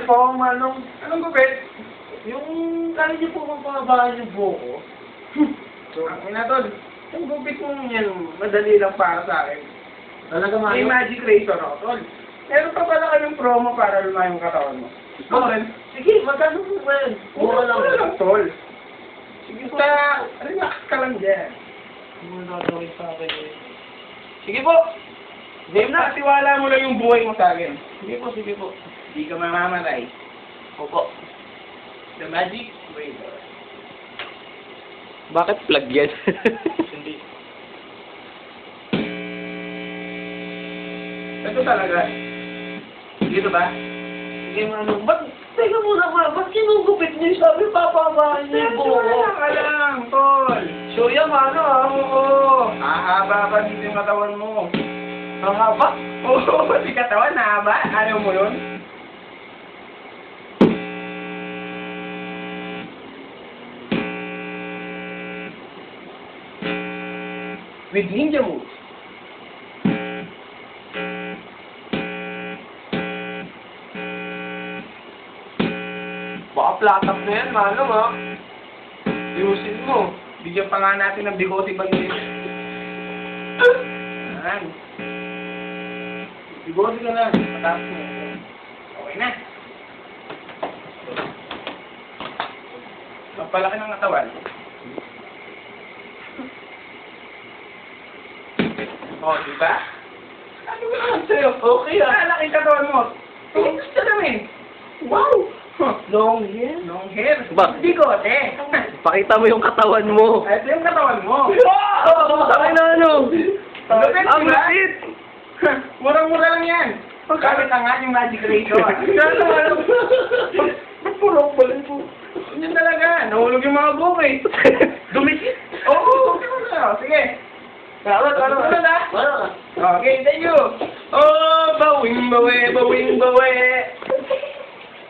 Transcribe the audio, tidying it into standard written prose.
po, manong. Anong gupit? Yung, kaya niyo po mapabaan yung buko. Ang ina tol. Yung gupit mo yan, madali lang para sa akin. Talaga, May manong. magic razor ako, tol. Meron pa pala kaming promo para lumay yung katawan mo. Okay. Sige, magkano po ba yan? Mura lang. Mura lang, tol. Sige, relax ka lang dyan. Ano gagawin sa akin eh? Sige po. Game na, tiwala mo lang yung buhay mo sa akin. Sige po, sige po. Hindi ka mamamatay. Opo. The magic razor. Bakit plug yan? Hindi. Ito talaga. Dito ba? Sige, manong. Teka muna ba? Ba't kinugupit niyo? Sabi, papabaan niyo yung buko. Tiwala ka lang, tol. So, yan, mano, ah. Oo. Hahaba pa dito yung katawan mo. Ang haba. Oo, pati katawan, nahaba. Ayaw mo yun? With ninja moves. Baka platak na yan, manong, ah. Ayusin mo. Bigyan pa nga natin ng bigote bandit. Ayan. Bigote ka na. Matapos mo. Okay na. Magpalaki ng katawan. O, diba? Ano ba naman sa'yo? Okay, ah. Malaki katawan mo. Tingin gusto namin. Wow! Long hair. Long hair. Ba? Bigote. Pakita mo yung katawan mo. Ito yung katawan mo. Sakay na ano? Lupit, Ang diba? lupit! Murang-mura lang yan. Gamit na nga yung magic razor. Ba't pulong ba rin po? Yun talaga. Nahulog yung mga buhok eh. Dumikit. Oo, sige. Salamat, Ano na? Wala ka. Okay, thank you. Oh, bawing bawe, bawing bawe.